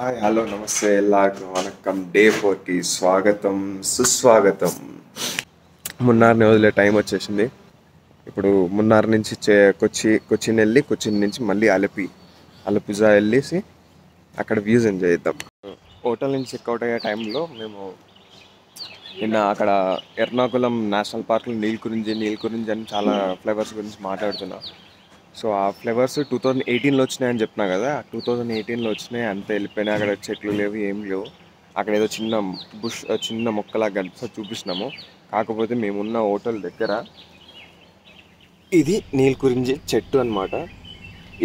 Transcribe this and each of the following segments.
Hi hello నమస్తే ఎల్లాకు vanakkam day 4కి స్వాగతం సుస్వాగతం. మున్నార్ని వదిలే టైం వచ్చేసింది. ఇప్పుడు మున్నార్ నుంచి కొచ్చిన్ వెళ్ళి కొచ్చిన్ నుంచి మళ్ళీ అలపిజా వెళ్ళేసి అక్కడ వ్యూస్ ఎంజాయ్ చేద్దాం. హోటల్ నుంచి చెక్అవుట్ అయ్యే టైంలో మేము నిన్న అక్కడ ఎర్నాకుళం నేషనల్ పార్క్లో నీల్ కురించి అని చాలా ఫ్లేవర్స్ గురించి మాట్లాడుతున్నాం. సో ఆ ఫ్లేవర్స్ 2018లో వచ్చినాయని చెప్పినా కదా, 2018లో వచ్చినాయి, అంత వెళ్ళిపోయినాయి. అక్కడ చెట్లు లేవు, ఏం లేవు. అక్కడ ఏదో చిన్న మొక్కలా కనిపిస్తే చూపిస్తున్నాము. కాకపోతే మేమున్న హోటల్ దగ్గర ఇది నీల్ కురించి చెట్టు అనమాట.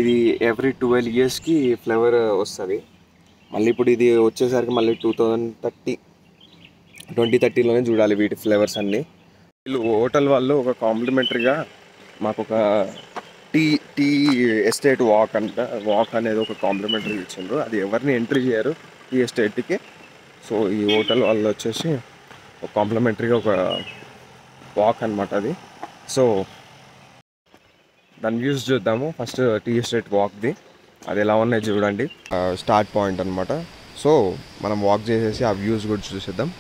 ఇది ఎవ్రీ 12 yearsకి ఫ్లేవర్ వస్తుంది. మళ్ళీ ఇప్పుడు ఇది వచ్చేసరికి మళ్ళీ 2030లోనే చూడాలి వీటి ఫ్లేవర్స్ అన్నీ. వీళ్ళు హోటల్ వాళ్ళు ఒక కాంప్లిమెంటరీగా మాకు ఒక టీ ఎస్టేట్ వాక్ అనేది ఒక కాంప్లిమెంటరీ ఇచ్చిండ్రు. అది ఎవరిని ఎంట్రీ చేయరు టీ ఎస్టేట్కి. సో ఈ హోటల్ వాళ్ళు వచ్చేసి ఒక కాంప్లిమెంటరీగా ఒక వాక్ అనమాట అది. సో దాన్ని వ్యూస్ చూద్దాము. ఫస్ట్ టీ ఎస్టేట్ వాక్ది అది ఎలా ఉన్నాయి చూడండి. స్టార్ట్ పాయింట్ అనమాట. సో మనం వాక్ చేసేసి ఆ వ్యూస్ కూడా చూసేద్దాం.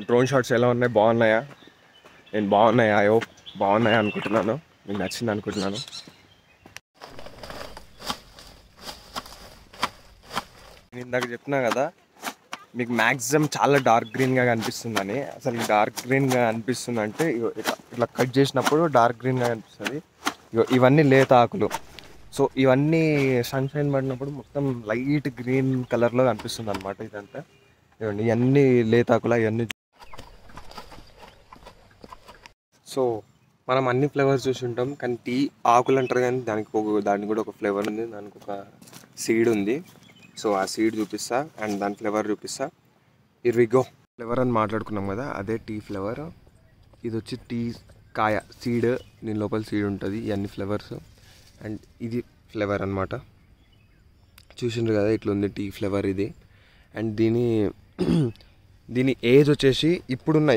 డ్రోన్ షాట్స్ ఎలా ఉన్నాయి? బాగున్నాయా? నేను బాగున్నాయా? బాగున్నాయా అనుకుంటున్నాను. మీకు నచ్చింది అనుకుంటున్నాను. నేను ఇందాక చెప్పినా కదా మీకు మ్యాక్సిమం చాలా డార్క్ గ్రీన్గా కనిపిస్తుందని. అసలు డార్క్ గ్రీన్గా అనిపిస్తుంది అంటే ఇట్లా కట్ చేసినప్పుడు డార్క్ గ్రీన్గా కనిపిస్తుంది. ఇవన్నీ లేత ఆకులు. సో ఇవన్నీ సన్షైన్ పడినప్పుడు మొత్తం లైట్ గ్రీన్ కలర్లో కనిపిస్తుంది అనమాట. ఇదంతా ఇవన్నీ లేత ఆకులు ఇవన్నీ. సో మనం అన్ని ఫ్లేవర్స్ చూసి ఉంటాం, కానీ టీ ఆకులు అంటారు, కానీ దానికి కూడా ఒక ఫ్లేవర్ ఉంది, దానికి ఒక సీడ్ ఉంది. సో ఆ సీడ్ చూపిస్తా అండ్ దాని ఫ్లేవర్ చూపిస్తా. ఇర్విగో ఫ్లేవర్ అని మాట్లాడుకున్నాం కదా, అదే టీ ఫ్లేవర్. ఇది వచ్చి టీ కాయ సీడ్, దీని లోపల సీడ్ ఉంటుంది. ఇవన్నీ ఫ్లేవర్స్ అండ్ ఇది ఫ్లేవర్ అనమాట. చూసిండ్రు కదా ఇట్లా ఉంది టీ ఫ్లేవర్ ఇది. అండ్ దీని ఏజ్ వచ్చేసి ఇప్పుడున్న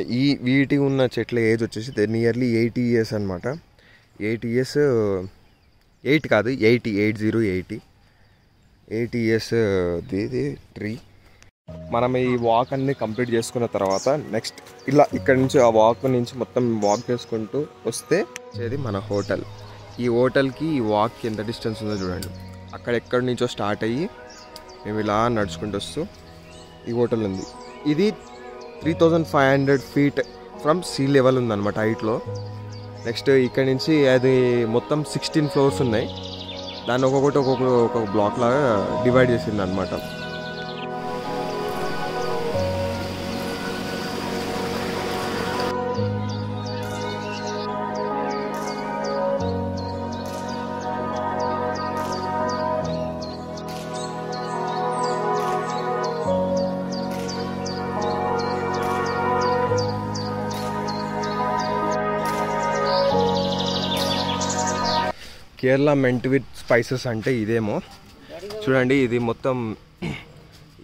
వీటి ఉన్న చెట్ల ఏజ్ వచ్చేసి నియర్లీ 80 years అనమాట. 80 years 8 కాదు 80 years ఇది ట్రీ. మనం ఈ వాక్ అన్ని కంప్లీట్ చేసుకున్న తర్వాత నెక్స్ట్ ఇలా ఇక్కడ నుంచి ఆ వాక్ నుంచి మొత్తం వాక్ చేసుకుంటూ వస్తే వచ్చేది మన హోటల్. ఈ హోటల్కి ఈ వాక్కి ఎంత డిస్టెన్స్ ఉందో చూడండి. ఎక్కడి నుంచో స్టార్ట్ అయ్యి మేము ఇలా నడుచుకుంటూ వస్తూ ఈ హోటల్ ఉంది. ఇది 3500 feet ఫ్రమ్ సీ లెవెల్ ఉందన్నమాట హైట్లో. నెక్స్ట్ ఇక్కడ నుంచి అది మొత్తం 16 ఫ్లోర్స్ ఉన్నాయి. దాన్ని ఒక్కొక్కటి ఒక్కొక్క బ్లాక్ లాగా డివైడ్ చేసింది అనమాట. కేరళ మెంట్ విత్ స్పైసెస్ అంటే ఇదేమో చూడండి. ఇది మొత్తం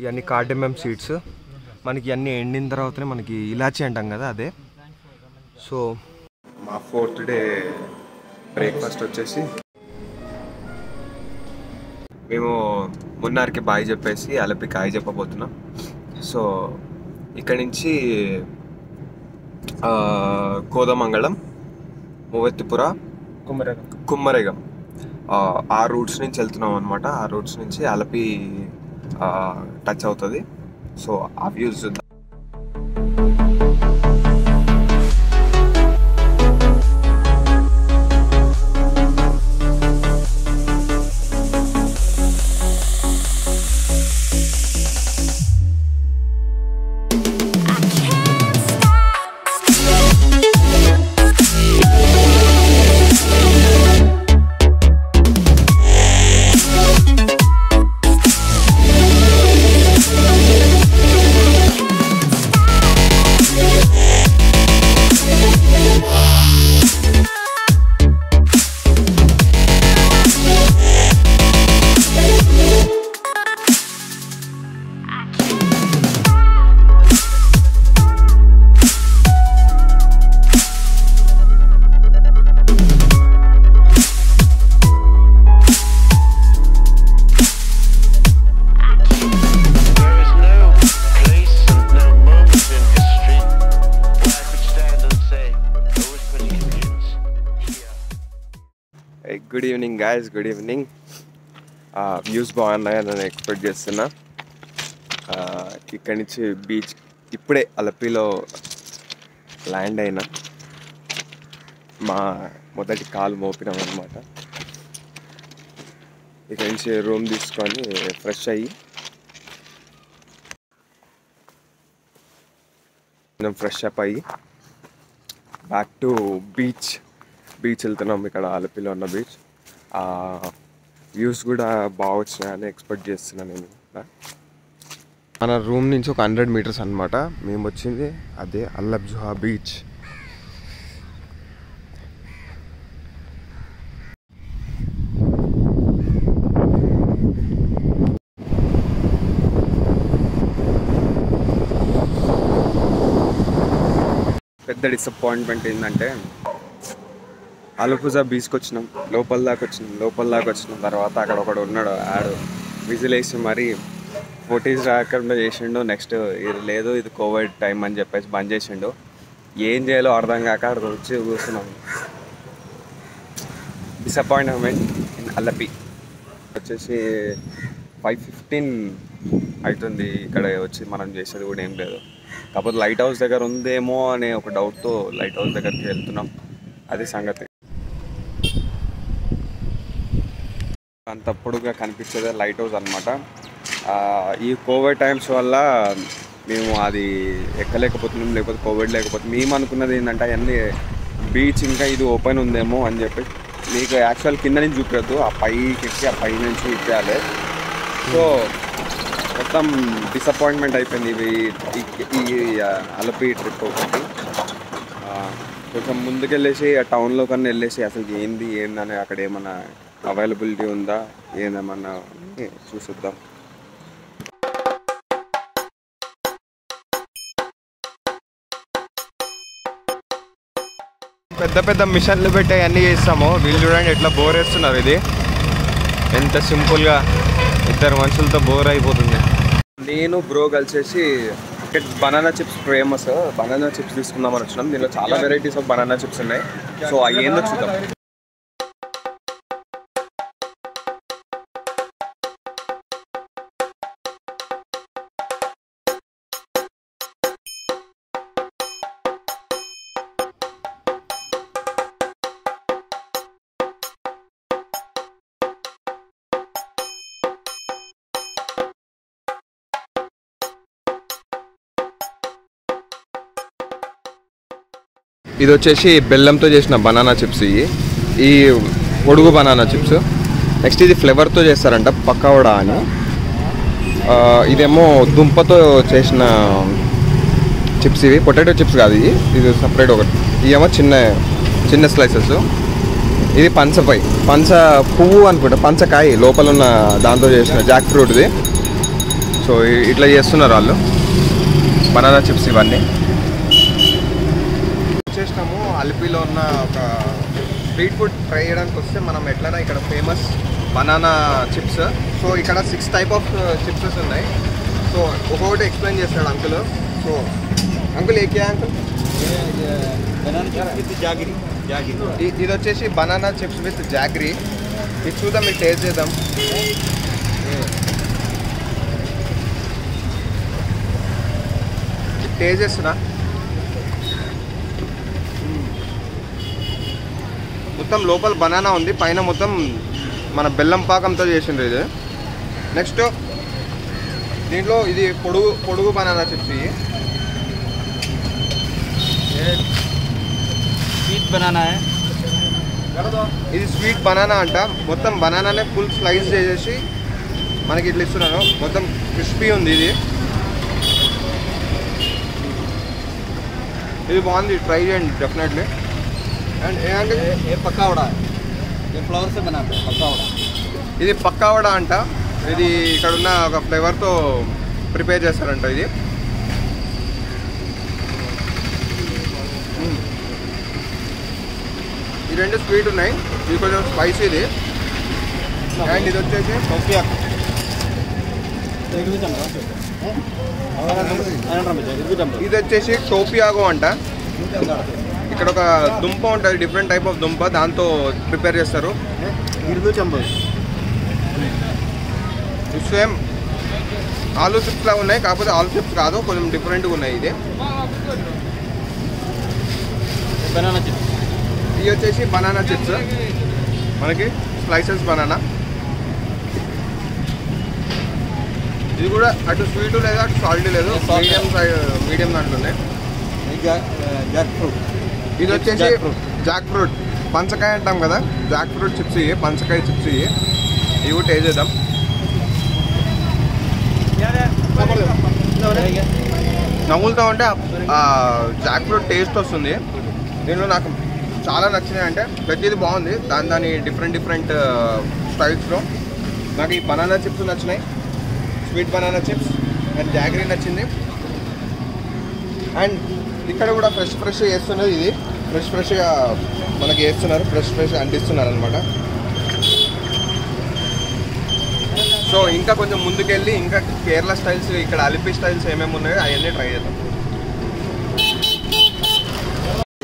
ఇవన్నీ కార్డమమ్ సీడ్స్. మనకి అన్నీ ఎండిన తర్వాతనే మనకి ఇలాచీ అంటాం కదా, అదే. సో మా 4th డే బ్రేక్ఫాస్ట్ వచ్చేసి మేము మున్నార్కి బాయ్ చెప్పేసి అలపికి హాయ్ చెప్పబోతున్నాం. సో ఇక్కడి నుంచి కోదమంగళం, మూవెత్తిపుర, కుమ్మరేగం ఆ రూట్స్ నుంచి వెళ్తున్నాం అనమాట. ఆ రూట్స్ నుంచి అలపి టచ్ అవుతుంది. సో ఆ వ్యూస్ చూద్దాం. Good evening guys, good evening. Views బాగున్నాయని నేను ఎక్స్పెక్ట్ చేస్తున్నా. ఇక్కడి నుంచి బీచ్ ఇప్పుడే అలపిలో ల్యాండ్ అయినా మా మొదటి కాలు మోపినాం అనమాట. ఇక్కడి నుంచి రూమ్ తీసుకొని ఫ్రెష్ అయ్యి ఫ్రెష్ అప్ అయ్యి బ్యాక్ టు బీచ్ వెళ్తున్నాం. ఇక్కడ అలపిలో ఉన్న బీచ్ వ్యూస్ కూడా బాగా వచ్చినాయని ఎక్స్పెక్ట్ చేస్తున్నాను నేను. మన రూమ్ నుంచి ఒక 100 మీటర్స్ అనమాట మేము వచ్చింది. అదే అల్లబ్జుహా బీచ్. పెద్ద డిసప్పాయింట్మెంట్ ఏంటంటే అలపుజా బీచ్కి వచ్చినాం, లోపల దాకా వచ్చినాం. తర్వాత అక్కడ ఒకడు ఉన్నాడు, ఆడు విజిల్ వేసి మరి ఫోటోస్ రాకుండా చేసిండు. నెక్స్ట్ ఇది లేదు, ఇది కోవిడ్ టైం అని చెప్పేసి బంద్ చేసిండు. ఏం చేయాలో అర్థం కాక అక్కడ వచ్చి కూర్చున్నాం. Disappointment in Alleppey. వచ్చేసి 5:15 అవుతుంది. ఇక్కడ వచ్చి మనం చేసేది కూడా ఏం లేదు. కాకపోతే లైట్ హౌస్ దగ్గర ఉందేమో అనే ఒక డౌట్తో లైట్ హౌస్ దగ్గరికి వెళ్తున్నాం. అది సంగతి. అంత పొడుగా కనిపించేదే లైట్ హౌస్ అనమాట. ఈ కోవిడ్ టైమ్స్ వల్ల మేము అది ఎక్కలేకపోతున్నాం. లేకపోతే కోవిడ్ లేకపోతే మేము అనుకున్నది ఏంటంటే అవన్నీ బీచ్ ఇంకా ఇది ఓపెన్ ఉందేమో అని చెప్పి. మీకు యాక్చువల్ కింద నుంచి చూపించద్దు, ఆ పైకి ఎక్కి ఆ పై నుంచి ఇచ్చేయాలి. సో మొత్తం డిసప్పాయింట్మెంట్ అయిపోయింది ఈ అలపి ట్రిప్ ఒకటి. కొంచెం ముందుకెళ్ళేసి ఆ టౌన్లో కన్నా వెళ్ళేసి అసలు ఏందని అక్కడ ఏమన్నా అవైలబిలిటీ ఉందా ఏదేమన్నా చూసిద్దాం. పెద్ద మిషన్లు పెట్టి అన్నీ చేస్తాము. వీళ్ళు చూడండి ఎట్లా బోర్ వేస్తున్నారు. ఇది ఎంత సింపుల్గా 2 మనుషులతో బోర్ అయిపోతుంది. నేను బ్రో కలిసేసి ఇక్కడ banana chips famous. Banana chips తీసుకుందామని వచ్చినాం. దీనిలో చాలా వెరైటీస్ ఆఫ్ బనానా చిప్స్ ఉన్నాయి. సో అవి ఏందో చూద్దాం. ఇది వచ్చేసి బెల్లంతో చేసిన బనానా చిప్స్. ఈ పొడుగు బనానా చిప్స్. నెక్స్ట్ ఇది ఫ్లేవర్తో చేస్తారంట, పకోడా అని. ఇదేమో దుంపతో చేసిన చిప్స్. ఇవి పొటాటో చిప్స్ కాదు, ఇది సపరేట్ ఒకటి. ఇవేమో చిన్న చిన్న స్లైసెస్. ఇది పంచపై పంచ పువ్వు అనుకుంటా, పంచకాయ లోపల ఉన్న దాంతో చేసిన జాక్ ఫ్రూట్ది. సో ఇట్లా చేస్తున్నారు వాళ్ళు బనానా చిప్స్. ఇవన్నీ వచ్చేసినాము. అల్పిలో ఉన్న ఒక స్ట్రీట్ ఫుడ్ ట్రై చేయడానికి వస్తే మనం ఎట్లయినా ఇక్కడ ఫేమస్ బనానా చిప్స్. సో ఇక్కడ 6 టైప్ ఆఫ్ చిప్సెస్ ఉన్నాయి. సో ఒక్కొక్కటి ఎక్స్ప్లెయిన్ చేస్తాడు uncle. So uncle AK uncle? ఇది వచ్చేసి బనానా చిప్స్ విత్ జాగరీ. ఇది చూద్దాం, ఇది టేస్ట్ చేద్దాం. టేస్ట్ చేస్తున్నా. మొత్తం లోపల బనానా ఉంది, పైన మొత్తం మన బెల్లం పాకంతో చేసిండ్రు ఇది. నెక్స్ట్ దీంట్లో ఇది పొడుగు బనానా చిప్స్. Sweet banana. ఇది స్వీట్ బనానా అంట. మొత్తం బనానానే ఫుల్ స్లైస్ చేసేసి మనకి ఇట్లా ఇస్తున్నాను. మొత్తం క్రిస్పీ ఉంది. ఇది బాగుంది, ట్రై చేయండి డెఫినెట్లీ. అండ్ ఏంటంటే పక్కావడా, ఫ్లవర్స్ బనానా పక్కావడా. ఇది పక్కావడా అంట. ఇది ఇక్కడ ఉన్న ఒక ఫ్లేవర్తో ప్రిపేర్ చేస్తారంట. ఇది ఈ రెండు స్వీట్ ఉన్నాయి, ఇది కొంచెం స్పైసీది. అండ్ ఇది వచ్చేసి ఇది వచ్చేసి టోపియాగో అంట. ఇక్కడ ఒక దుంప ఉంటుంది, డిఫరెంట్ టైప్ ఆఫ్ దుంప, దాంతో ప్రిపేర్ చేస్తారు. సేమ్ ఆలూ చిప్స్ లాగా ఉన్నాయి, కాకపోతే ఆలూ చిప్స్ కాదు, కొంచెం డిఫరెంట్గా ఉన్నాయి. ఇది బనానా చిప్స్. ఇది వచ్చేసి బనానా చిప్స్, మనకి స్లైసెస్ బనానా. ఇది కూడా అటు స్వీట్ లేదు, అటు సాల్టీ లేదు, మీడియం దాంట్లో ఉన్నాయి. ఇది వచ్చేసి జాక్ ఫ్రూట్, పంచకాయ అంటాం కదా, జాక్ ఫ్రూట్ చిప్స్. ఇవి పంచకాయ చిప్స్. ఇవి టేస్ట్ చేద్దాం. నవ్వులుతా ఉంటే జాక్ ఫ్రూట్ టేస్ట్ వస్తుంది. దీనిలో నాకు చాలా నచ్చినాయి. అంటే ప్రతిదీ బాగుంది, దాని డిఫరెంట్ స్టైల్స్లో. నాకు ఈ బనానా చిప్స్ నచ్చినాయి, sweet banana chips. And jaggery నచ్చింది. అండ్ ఇక్కడ కూడా ఫ్రెష్ చేస్తున్నది. ఇది ఫ్రెష్గా మనకి వేస్తున్నారు, ఫ్రెష్ అందిస్తున్నారు అనమాట. సో ఇంకా కొంచెం ముందుకెళ్ళి ఇంకా కేరళ స్టైల్స్, ఇక్కడ అలిపి స్టైల్స్ ఏమేమి ఉన్నాయో అవన్నీ ట్రై చేద్దాం.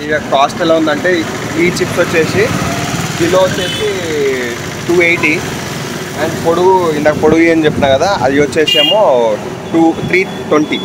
ఇక కాస్ట్ ఎలా ఉందంటే, ఈ చిప్స్ వచ్చేసి కిలో వచ్చేసి 280. అండ్ పొడుగు, ఇందాక పొడుగు అని చెప్పినా కదా, అది వచ్చేసేమో 320.